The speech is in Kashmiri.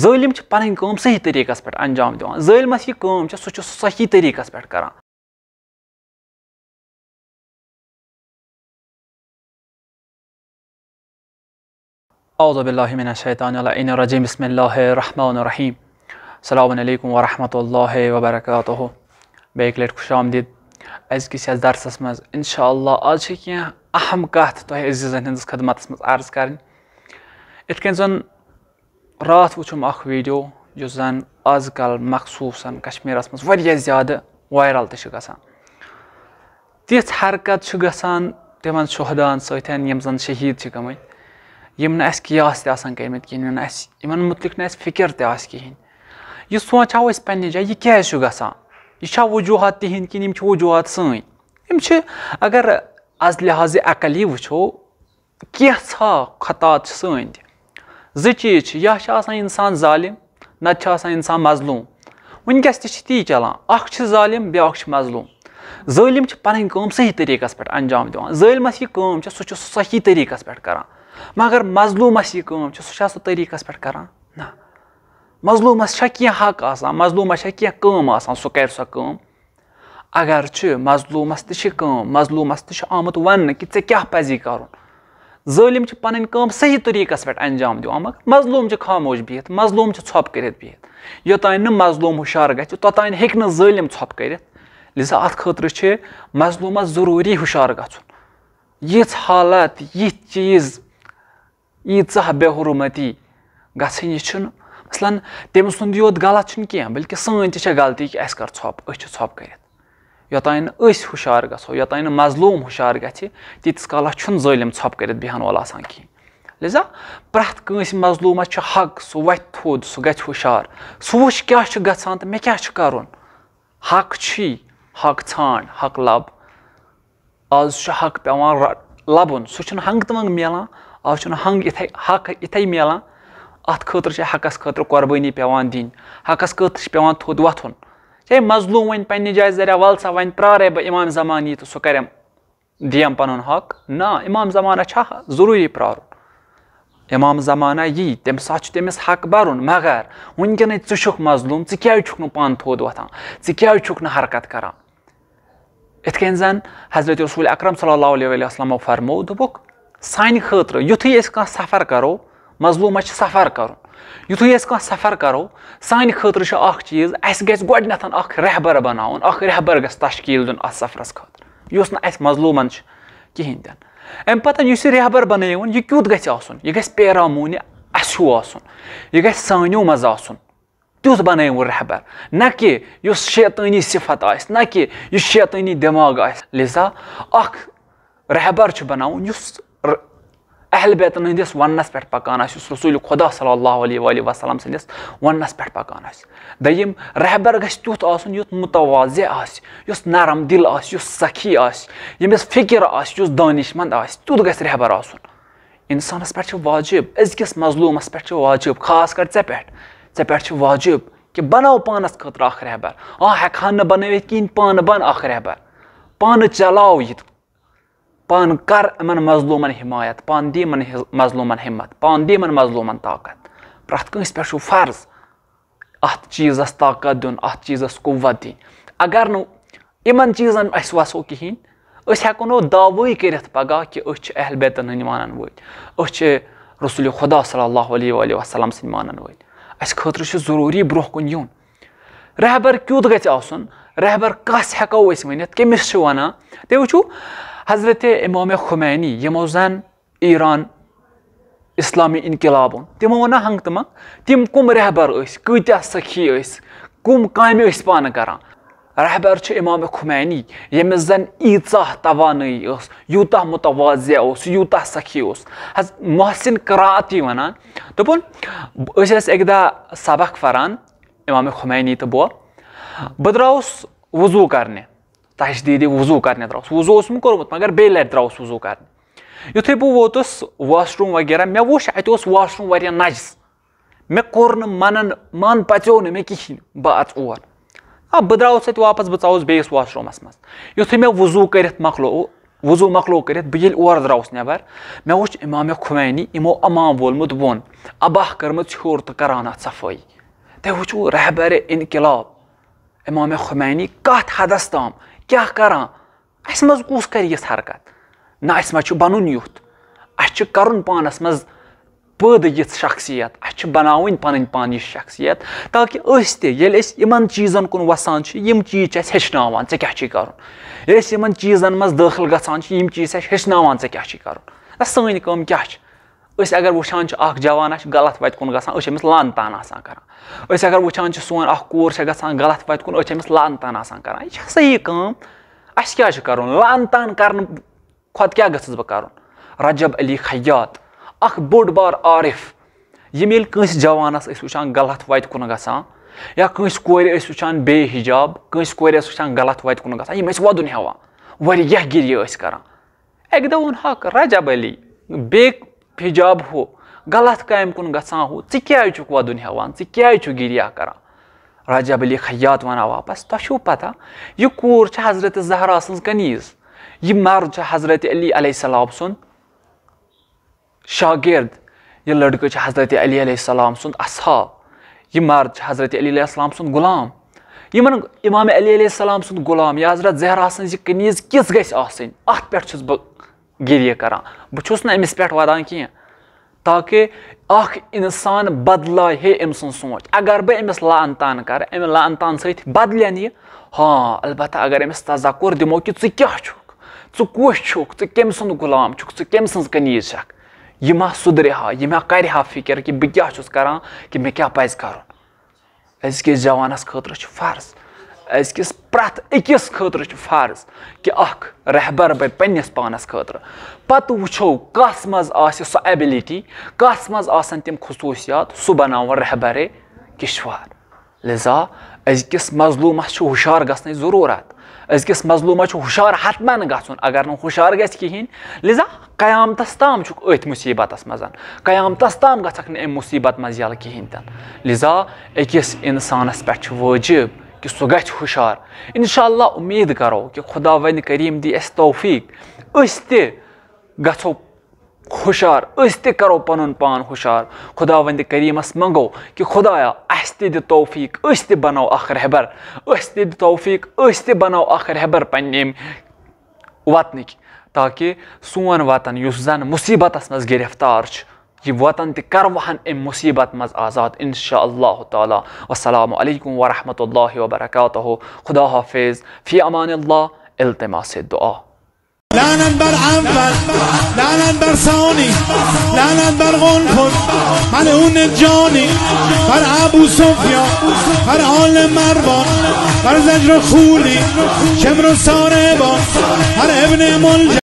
ظٲلِم چھِ پَنٕنۍ کٲم صحیح طریٖقَس پٮ۪ٹھ انجام دِوان ظٲلمَس یہِ کٲم چھِ سُہ چھُ صحیح طریٖقَس پٮ۪ٹھ کران اعوذ باللہ من الشیطان اللعین الرجیم بسم اللہ الرحمن الرحیم السلام علیکم ورحمۃ اللہ وبرکاتہ بیٚیہِ لَٹہِ خوش آمدید أزکِس یَتھ درسَس منٛز اِنشاء اللہ آز چھِ کینٛہہ اہم کَتھ تۄہہِ عزیٖزَن ہِنٛدِس خدمتَس منٛز عرض کَرٕنۍ یِتھ کٔنۍ زَن راتھ وٕچھُم اَکھ ویٖڈیو یُس زَن آز کل مخصوٗصن کشمیٖرَس منٛز واریاہ زیادٕ وایرَل تہِ چھِ گژھان تِژھ حرکت چھِ گژھان تِمن شہداہن سۭتۍ یِم زَن شہیٖد چھِ گٔمٕتۍ یِم نہٕ اَسہِ قیاس تہِ آسان کٔرمٕتۍ کِہیٖنۍ یِم نہٕ اَسہِ یِمن مُتعلِق نہٕ اَسہِ فِکر تہِ آسہِ کِہیٖنۍ یہِ سونٛچہو أسۍ پنٕنہِ جایہِ یہِ کیازِ چھُ گژھان یہِ چھا وجوٗہات تِہنٛدۍ کِنہٕ یِم چھِ وجوٗہات سٲنۍ یِم چھِ اگر از لحاظِ عقلی وٕچھو کینٛژھا خطات چھِ سٲنۍ تہِ زٕ چیٖز چھِ یا چھِ آسان اِنسان ظالِم نتہٕ چھِ آسان اِنسان مظلوٗم وٕنکیٚس تہِ چھِ تی چلان اکھ چھِ ظالِم بیٛاکھ چھِ مظلوٗم ظٲلِم چھِ پنٕنۍ کٲم صحیح طریٖقَس پٮ۪ٹھ انجام دِوان ظٲلمَس یہِ کٲم چھِ سُہ چھُ صحیح طریٖقَس پٮ۪ٹھ کران مگر مظلوٗمَس یہِ کٲم چھِ سُہ چھا سُہ طریٖقَس پٮ۪ٹھ کران نہ مظلوٗمَس چھا کینٛہہ حق آسان مظلوٗمَس چھا کینٛہہ کٲم آسان سُہ کرِ سۄ کٲم اگر چھِ مظلوٗمَس تہِ چھِ کٲم مظلوٗمَس تہِ چھُ آمُت وَننہٕ کہِ ژےٚ کیاہ پَزی کَرُن ظٲلِم چھِ پَنٕنۍ کٲم صحیح طریٖقَس پٮ۪ٹھ انجام دِوان مگر مظلوٗم چھِ خاموش بِہِتھ مظلوٗم چھِ ژھۄپہٕ کٔرِتھ بِہِتھ یوٚتانۍ نہٕ مظلوٗم ہُشار گژھِ توٚتانۍ ہیٚکہِ نہٕ ظٲلِم ژھۄپہٕ کٔرِتھ لِذا اَتھ خٲطرٕ چھِ مظلوٗمَس ضروٗری ہُشار گژھُن یِژھ حالت یِتھۍ چیٖز ییٖژاہ بے حُرمتی گژھٕنۍ یہِ چھُنہٕ مثلاً تٔمۍ سُنٛد یوت غلط چھُنہٕ کینٛہہ بٔلکہِ سٲنۍ تہِ چھےٚ غلطی کہِ اَسہِ کٔر ژھۄپہٕ أسۍ چھِ ژھۄپہٕ کٔرِتھ یوٚتانۍ نہٕ أسۍ ہُشار گژھو یوٚتانۍ نہٕ مظلوٗم ہُشار گژھِ تیٖتِس کالس چھُنہٕ ظٲلِم ژھۄپہٕ کٔرِتھ بیٚہن وول آسان کِہینۍ لِذا پرٛٮ۪تھ کٲنٛسہِ مظلوٗمَس چھُ حق سُہ وَتھِ تھوٚد سُہ گژھِ ہُشار سُہ وٕچھ کیاہ چھُ گژھان تہٕ مےٚ کیاہ چھُ کَرُن حق چھُے حق ژھانٛڈ حق لب آز چھُ حق پیٚوان لَبُن سُہ چھُنہٕ ہنٛگہٕ تہٕ منٛگہٕ مِلان آز چھُنہٕ ہنٛگ حق یِتھٕے مِلان اَتھ خٲطرٕ چھِ حقس خٲطرٕ قۄربٲنی پیٚوان دِنۍ حقس خٲطرٕ چھِ پیٚوان تھوٚد وۄتھُن چاہے مظلوٗم وۄنۍ پننہِ جایہِ ذریا وَل سا وۄنۍ پرٛارے بہٕ اِمام زمان یی تہٕ سُہ کَرٮ۪م دِیم پنُن حق نہ اِمام زمانہ چھا ضروٗری پرٛارُن اِمام زمانہ یی تمہِ ساتہٕ چھُ تٔمِس حق بَرُن مگر وٕنکیٚنٕے ژٕ چھُکھ مظلوٗم ژٕ کیازِ چھُکھ نہٕ پانہٕ تھوٚد وۄتھان ژٕ کیازِ چھُکھ نہٕ حرکت کران یِتھ کٔنۍ زن حضرت رسوٗل اکرم صلی اللہ علیہ وسلمو فرموو دوٚپُکھ سانہِ خٲطرٕ یِتھُے أسۍ کانٛہہ سفر کرو مظلوٗمس چھُ سفر کرُن یِتھُے أسۍ کانٛہہ سفر کرو سانہِ خٲطرٕ چھُ اکھ چیٖز اَسہِ گژھِ گۄڈٕنیتھ اکھ رہبر بناوُن اکھ رہبر گژھِ تشکیٖل دیُن اَتھ سفرس خٲطرٕ یُس نہٕ اَسہِ مظلوٗمن چھُ کِہینۍ تہِ نہٕ اَمہِ پتہٕ یُس یہِ رہبر بنٲیوُن یہِ کیُتھ گژھِ آسُن یہِ گژھِ پیراموٗنہِ اَسہِ ہیوٗ آسُن یہِ گژھِ سانیو منٛز آسُن تیُتھ بنٲیوُن رہبر نہ کہِ یُس شیطٲنی صفت آسہِ نہ کہِ یُس شیطٲنی دٮ۪ماغ آسہِ لِذا اکھ رہبر چھُ بناوُن یُس اہل بیتن ہٕنٛدِس وننس پٮ۪ٹھ پکان آسہِ یُس رسوٗلِ خۄدا صلی اللہ علیہ وسلم سٕنٛدِس وننس پٮ۪ٹھ پکان آسہِ دوٚیِم رہبر گژھِ تیُتھ آسُن یُتھ مُتوازِ آسہِ یُس نرم دِل آسہِ یُس سخی آسہِ ییٚمِس فِکر آسہِ یُس دٲنِش منٛد آسہِ تیُتھ گژھِ رہبر آسُن انسانس پٮ۪ٹھ چھُ واجِب أزکِس مظلوٗمس پٮ۪ٹھ چھُ واجِب خاص کر ژےٚ پٮ۪ٹھ چھُ واجِب کہِ بناو پانس خٲطرٕ اکھ رہبر ہٮ۪کہٕ ہن نہٕ بنٲوِتھ کِہینۍ پانہٕ بن اکھ رہبر پانہٕ چلاو یہِ پانہٕ کر یِمن مظلوٗمن حمایت پانہٕ دِ یِمن مظلوٗمن ہمت پانہٕ دِ یِمن مظلوٗمن طاقت پرٛٮ۪تھ کٲنٛسہِ پٮ۪ٹھ چھُ فرض اتھ چیٖزس طاقت دیُن اتھ چیٖزس قُوت دِنۍ اگر نہٕ یِمن چیٖزن أسۍ وسو کِہینۍ أسۍ ہٮ۪کو نہٕ دعوٲے کٔرِتھ پگاہ کہِ أسۍ چھِ اہل بیتن ہٕنٛدۍ مانن وٲلۍ أسۍ چھِ رسوٗلِ خۄدا صلی اللہ علیہ وسلم سٕنٛدۍ مانن وٲلۍ اسہِ خٲطرٕ چھُ ضروٗری برونٛہہ کُن یُن رہبر کیُتھ گژھِ آسُن رہبر کس ہٮ۪کو أسۍ ؤنِتھ کٔمِس چھِ ونان تُہۍ وٕچھِو حضرت امام خُمینی یِمو زن ایران اسلامی انقلاب اوٚن تِمو ووٚن نہ ہنٛگہٕ تہٕ منٛگہٕ تِم کٕم رہبر ٲسۍ کۭتیاہ سخی ٲسۍ کٕم کامہِ ٲسۍ پانہٕ کران رہبر چھُ امام خُمینی ییٚمِس زن ییٖژاہ توانٲیی ٲس یوٗتاہ مُتوازِع اوس یوٗتاہ سخی اوس حظ محسِن قرات یی ونان دوٚپُن أسۍ ٲسۍ اکہِ دۄہ سبق پران امام خُمینی تہٕ بہٕ درٛاوُس وضوٗ کرنہِ تشدیٖدی وضوٗ کرنہِ درٛاوُس وضوٗ اوسُم کوٚرمُت مگر بیٚیہِ لٹہِ درٛاوُس وضوٗ کرنہِ یِتھُے بہٕ ووتُس واش روٗم وغیرہ مےٚ وُچھ اَتہِ اوس واش روٗم واریاہ نجس مےٚ کوٚر نہٕ من پژیو نہٕ مےٚ کِہینۍ بہٕ اژٕ اور بہٕ درٛاوُس اَتہِ واپس بہٕ ژاوُس بیٚیِس واش روٗمس منٛز یِتھُے مےٚ وضوٗ کٔرِتھ वजू मकलो कर बह और द्राउस नबर मे वो इमाम खुमैनी इमो अमाम वोलमुत बोन अबाह कर्मत हूर तो करान अत सफाई ते वो रहबर इनकलाब इमाम खुमैनी कत हदस ताम क्या करान अस मज कूस कर यह हरकत ना अस मज बनुन युथ अस करुन पानस मज पैद यह शख्सियत अस बनावन पन पान यह शख्सियत ताकि इन चीज़न कुन वसान यम चीज हेचनावान ऐ क्या कर इन चीज़न मज दाखिल गसान यम चीज हेचनावान ऐ क्या कर सन कम क्या अगर वुचान जवान गलत वत कुन गसान अमिस लन तान कर अगर वुचान सोन कोर गसान गलत वत कुन अमिस लन तान कर यह सही कम अस क्या कर लन तान कर खुद क्या गस बह कर रजब अली खयात अख बोड़ बार आरिफ यम कंस जवानस वुचान गलत वत कुन गसान या कंस कोर वुचान बे हिजाब कंस कोर वुचान गलत वत कुन गसान यम वदुन हेवान वारियाह गिरिया कर अक दह वोन हक रजब अली बे हिजाब हो गलत काम कुन गसान हो क्या वदुन हेवान क्या गिरिया कर रजब अली खयात वन वापस तुम पता यह कोर हजरत ज़हरा सज कनीज यह मर्द हजरत अली अलैहिस्सलाम सुन शागिर्द यह लड़का हजरत अली अलैहिस्सलाम सुन असहाब यह मर्द हजरत अली अलैहिस्सलाम सुन गुलाम यमन इमाम अली अलैहिस्सलाम सुन गुलाम या हजरत ज़हरा सज कनीज किस गस आसन अत पे बह गिरिया कर बहुस अमिस पे वादान कह ताकि अख इंसान बदलाय हे अम सं सोच अगर बह अमिस लन तान कर अमि लन तान सत बदलन यह हाँ अलबत्ता अगर अमिस तज़क्कुर दिमो कि क्या कुछ ज़ कम सुंद गुलाम ज़ कम सं कनीज छक यह मा सुधरहा यह मा करहा फिक्र कि बह क्या करान कि मे क्या पज़ कर अज़किस जवानस खतर फर्ज अज़किस प्रथ अकिस खतर फर्ज कि अख रहबर बर पन्निस पानस खतर पत वुछो कस मज आसि सो एबिलिटी कस मज आसन तिम खसूसियात सो बनावन रहबर किश्तवार लिजा अज़किस मजलूमस हुशार गसने ज़रूरत अज़किस मजलूमस हुशार हतमन गन अगर न हुशार गस कहें लिजा कयामतस ताम अथ मुसीबतस मज कयामतस ताम गक न मुसीबत मज यल कहें तन लिजा अकिस इंसानस पे वाजिब कि सह गछ हुशार इंशाअल्लाह उम्मीद करो कि खुदा वन करीम दी अस तौफीक अस ते गछो हुशार अस ते करो पनुन पान हुशार खुदा वन करीमस मंगो कि खुदाया अस ते दि तौफीक अस ते बनो अख रहबर अस ते दि तौफीक अस ते बनो अख रहबर पन्ने वतन ताकि सोन वतन युस जन मुसीबतस मज गिरफ्तार यह वतन त करवहन अम मुसीबत मज आज़ाद इंशाअल्लाह ताला। वस्सलामु अलैकुम वरहमतुल्लाहि वबरकातुहु। खुदा हाफिज़ फी अमानिल्लाह इल्तिमास दुआ। لعنت بر اول لعنت بر ثانی لعنت بر قنفذ ملعون جانی بر ابو سفیان بر آل مروان بر زجر خولی شمر و ساربان بر ابن ملجم